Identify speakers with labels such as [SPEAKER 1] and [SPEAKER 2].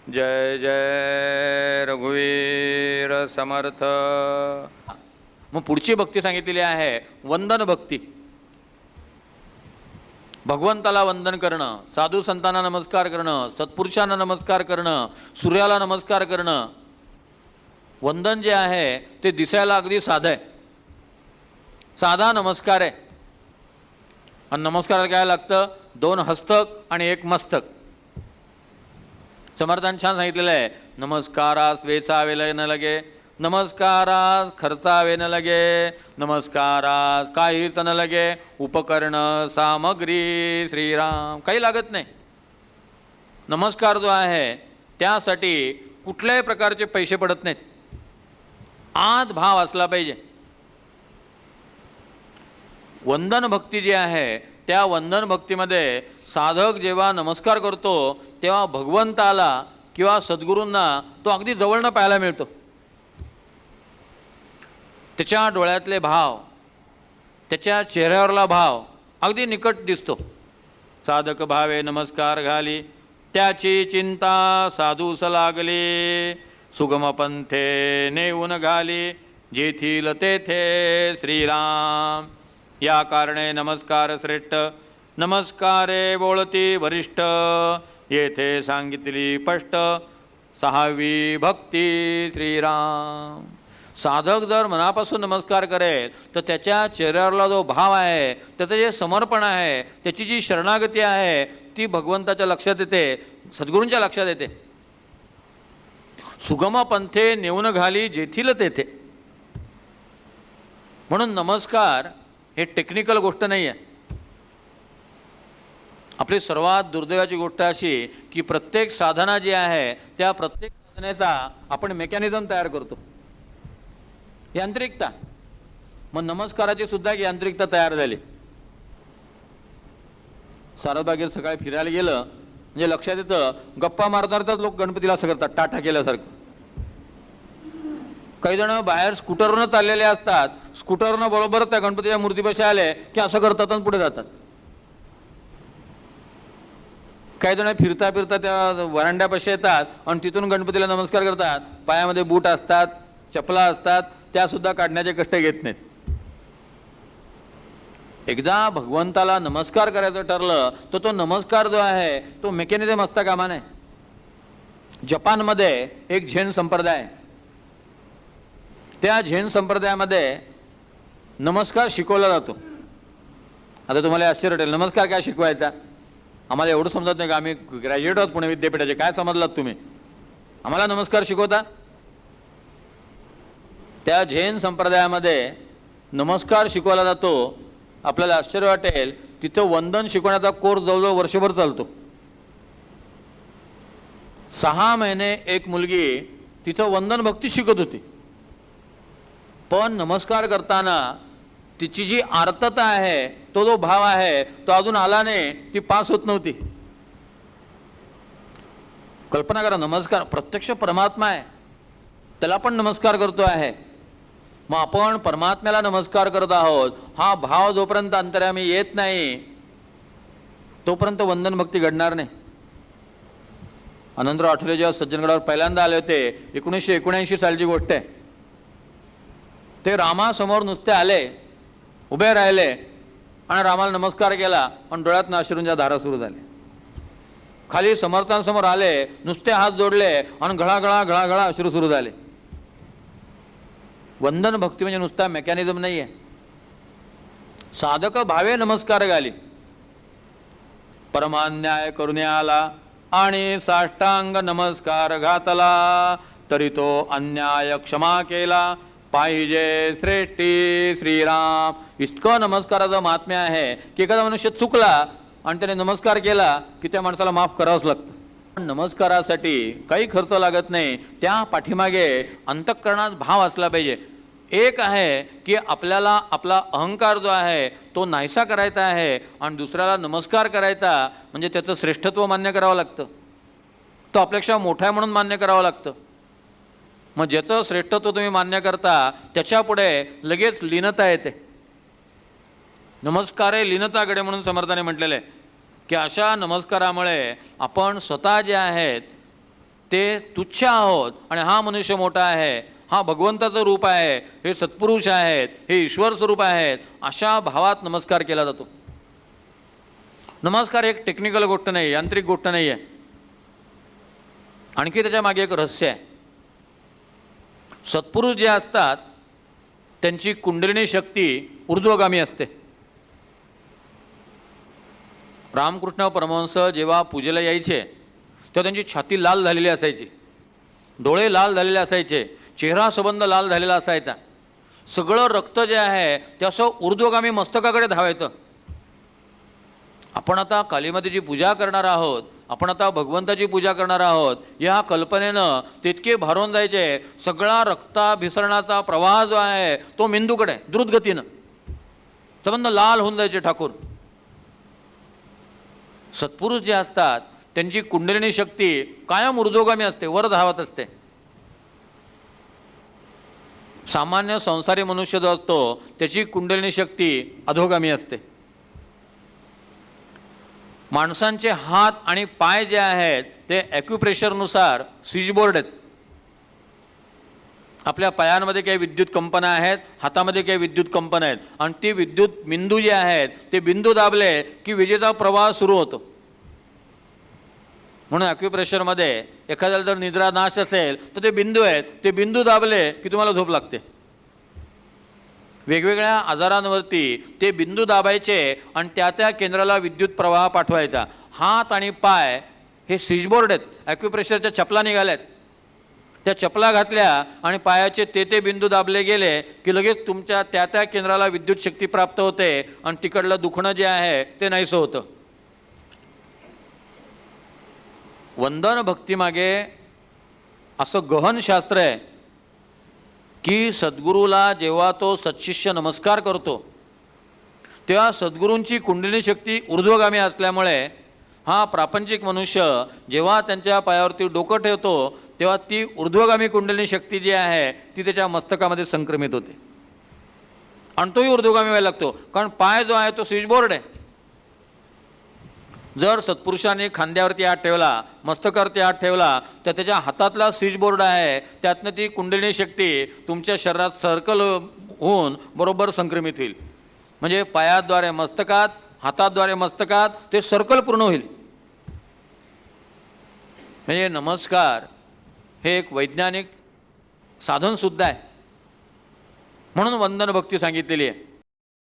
[SPEAKER 1] जय जय रघुवीर समर्थ.
[SPEAKER 2] मग पुढची भक्ती सांगितलेली आहे वंदन भक्ती. भगवंताला वंदन करणं, साधू संतांना नमस्कार करणं, सत्पुरुषांना नमस्कार करणं, सूर्याला नमस्कार करणं. वंदन जे आहे ते दिसायला अगदी साधं आहे, साधा नमस्कार आहे. आणि नमस्काराला काय लागतं? 2 हस्तक आणि 1 मस्तक. समर्थांनी छान सांगितलेलं आहे, नमस्कारास वेचावे न लगे, नमस्कारास खर्चावे न लगे, नमस्कारास काहीच न लगे, उपकरण सामग्री श्रीराम. काही लागत नाही. नमस्कार जो आहे त्यासाठी कुठल्याही प्रकारचे पैसे पडत नाहीत. आत भाव असला पाहिजे. वंदन भक्ती जी आहे त्या वंदन भक्तीमध्ये साधक जेव्हा नमस्कार करतो तेव्हा भगवंताला किंवा सद्गुरूंना तो अगदी जवळनं पाहायला मिळतो. त्याच्या डोळ्यातले भाव, त्याच्या चेहऱ्यावरला भाव अगदी निकट दिसतो. साधक भावे नमस्कार घाली, त्याची चिंता साधूस लागली, सुगम पंथे नेऊन घाली, जेथील तेथे श्रीराम. या कारणे नमस्कार श्रेष्ठ, नमस्कारे बोलती वरिष्ठ, येथे सांगितली स्पष्ट, 6वी भक्ती श्रीराम. साधक जर मनापासून नमस्कार करेल तर त्याच्या चेहऱ्यावरला जो भाव आहे, त्याचं जे समर्पण आहे, त्याची जी शरणागती आहे ती भगवंताच्या लक्षात येते, सद्गुरूंच्या लक्षात येते. सुगम पंथे नेऊन घाली जेथील तेथे. म्हणून नमस्कार हे टेक्निकल गोष्ट नाही आहे. आपली सर्वात दुर्दैवाची गोष्ट अशी की प्रत्येक साधना जी आहे त्या प्रत्येक साधनेचा आपण मेकॅनिझम तयार करतो, यांत्रिकता. मग नमस्काराची सुद्धा एक यांत्रिकता तयार झाली. सारसबागेत सकाळी फिरायला गेलं म्हणजे लक्षात येतं, गप्पा मारताच लोक गणपतीला असं करतात, टाटा केल्यासारखं. काही जण बाहेर स्कूटरनं चाललेले असतात, स्कूटरनं बरोबर त्या गणपतीच्या मूर्तीपाशी आले की असं करतात आणि पुढे जातात. काही जण फिरता फिरता त्या वरांड्यापाशी येतात आणि तिथून गणपतीला नमस्कार करतात. पायामध्ये बूट असतात, चपला असतात, त्या सुद्धा काढण्याचे कष्ट घेत नाहीत. एकदा भगवंताला नमस्कार करायचं ठरलं तर तो नमस्कार जो आहे तो मेकॅनिझम असता कामा नये. जपानमध्ये एक झेन संप्रदाय आहे. त्या झेन संप्रदायामध्ये नमस्कार शिकवला जातो. आता तुम्हाला आश्चर्य वाटेल, नमस्कार काय शिकवायचा? आम्हाला एवढं समजत नाही का? आम्ही ग्रॅज्युएट आहोत पुणे विद्यापीठाचे, काय समजलात तुम्ही? आम्हाला नमस्कार शिकवता? त्या झेन संप्रदायामध्ये नमस्कार शिकवला जातो. आपल्याला आश्चर्य वाटेल, तिथं वंदन शिकवण्याचा कोर्स जवळजवळ वर्षभर चालतो. 6 महिने एक मुलगी तिथं वंदन भक्ती शिकत होती. पण नमस्कार करताना तिची जी आर्तता आहे, तो जो भाव आहे तो अजून आला नाही, ती पास होत नव्हती. कल्पना करा, नमस्कार प्रत्यक्ष परमात्मा आहे, त्याला पण नमस्कार करतो आहे. मग आपण परमात्म्याला नमस्कार करत आहोत, हा भाव जोपर्यंत अंतर्यामी येत नाही तोपर्यंत वंदन भक्ती घडणार नाही. आनंदराव आठवले जेव्हा सज्जनगडावर पहिल्यांदा आले होते, 1979 सालची गोष्ट आहे. ते रामासमोर नुसते आले, उभे राहिले आणि रामाला नमस्कार केला आणि डोळ्यातनं अश्रूंच्या धारा सुरू झाल्या. खाली समर्थांसमोर आले, नुसते हात जोडले आणि घळाघळा घळाघळा अश्रू सुरू झाले. वंदन भक्ती म्हणजे नुसता मेकॅनिझम नाही आहे. साधक भावे नमस्कार घाली, परमान्याय करून आला आणि साष्टांग नमस्कार घातला, तरी तो अन्याय क्षमा केला, पाहिजे श्रेष्ठी श्रीराम. इतकं नमस्काराचं महात्म्य आहे की एखादा मनुष्य चुकला आणि त्याने नमस्कार केला की त्या माणसाला माफ करावंच लागतं. पण नमस्कारासाठी काही खर्च लागत नाही, त्या पाठीमागे अंतःकरणात भाव असला पाहिजे. एक आहे की आपल्याला आपला अहंकार जो आहे तो नाहीसा करायचा आहे आणि दुसऱ्याला नमस्कार करायचा म्हणजे त्याचं श्रेष्ठत्व मान्य करावं लागतं, तो आपल्यापेक्षा मोठा आहे म्हणून मान्य करावं लागतं. मग ज्याचं श्रेष्ठत्व तुम्ही मान्य करता त्याच्या पुढे लगेच लीनता येते. नमस्कारे लीनताकडे म्हणून समर्थाने म्हटलेलं आहे की अशा नमस्कारामुळे आपण स्वतः जे आहेत ते तुच्छ आहोत आणि हा मनुष्य मोठा आहे, हा भगवंताचं रूप आहे, हे सत्पुरुष आहेत, हे ईश्वर स्वरूप आहेत, अशा भावात नमस्कार केला जातो. नमस्कार एक टेक्निकल गोष्ट नाही, यांत्रिक गोष्ट नाही आहे. आणखी त्याच्या मागे एक रहस्य आहे. सत्पुरुष जे असतात त्यांची कुंडलिनी शक्ती ऊर्ध्वगामी असते. रामकृष्ण परमहंस जेव्हा पूजेला यायचे तेव्हा त्यांची छाती लाल झालेली असायची, डोळे लाल झालेले असायचे, चेहरा सबंध लाल झालेला असायचा. सगळं रक्त जे आहे ते असं ऊर्ध्वगामी मस्तकाकडे धावायचं. आपण आता कालीमातेची पूजा करणार आहोत, आपण आता भगवंताची पूजा करणार आहोत, या कल्पनेनं तितके भारून जायचे. सगळा रक्ताभिसरणाचा प्रवाह जो आहे तो मेंदूकडे द्रुतगतीनं संबंध लाल होऊन जायचे ठाकूर. सत्पुरुष जे असतात त्यांची कुंडलिनी शक्ती कायम ऊर्ध्वगामी असते, वर धावत असते. सामान्य संसारी मनुष्य जो असतो त्याची कुंडलिनी शक्ती अधोगामी असते. माणसांचे हात आणि पाय जे आहेत ते ॲक्युप्रेशरनुसार स्विचबोर्ड आहेत. आपल्या पायांमध्ये काही विद्युत कंपना आहेत, हातामध्ये काही विद्युत कंपना आहेत, आणि ती विद्युत बिंदू जे आहेत ते बिंदू दाबले की विजेचा प्रवाह सुरू होतो. म्हणून ॲक्युप्रेशरमध्ये एखाद्याला जर निद्रा नाश असेल तर ते बिंदू आहेत, ते बिंदू दाबले की तुम्हाला झोप लागते. वेगवेगळ्या आजारांवरती ते बिंदू दाबायचे आणि त्या त्या केंद्राला विद्युत प्रवाह पाठवायचा. हात आणि पाय हे स्विचबोर्ड आहेत. ॲक्युप्रेशरच्या चपला निघाल्यात, त्या चपला घातल्या आणि पायाचे ते बिंदू दाबले गेले की लगेच तुमच्या त्या त्या केंद्राला विद्युत शक्ती प्राप्त होते आणि तिकडलं दुखणं जे आहे ते नाहीसं होतं. वंदन भक्तीमागे असं गहन शास्त्र आहे की सद्गुरूला जेव्हा तो सत्शिष्य नमस्कार करतो तेव्हा सद्गुरूंची कुंडलिनी शक्ती ऊर्ध्वगामी असल्यामुळे हा प्रापंचिक मनुष्य जेव्हा त्यांच्या पायावरती डोकं ठेवतो तेव्हा ती ऊर्ध्वगामी कुंडलिनी शक्ती जी आहे ती त्याच्या मस्तकामध्ये संक्रमित होते आणि तोही ऊर्ध्वगामी व्हायला लागतो. कारण पाय जो आहे तो स्विचबोर्ड आहे. जर सत्पुरुषाने खांद्यावरती हात ठेवला, मस्तकावरती हात ठेवला, तर त्याच्या हातातला स्विचबोर्ड आहे त्यातनं ती कुंडलिनी शक्ती तुमच्या शरीरात सर्कल होऊन बरोबर संक्रमित होईल. म्हणजे पायाद्वारे मस्तकात, हाताद्वारे मस्तकात ते सर्कल पूर्ण होईल. म्हणजे नमस्कार हे एक वैज्ञानिक साधनसुद्धा आहे. म्हणून वंदन भक्ती सांगितलेली आहे.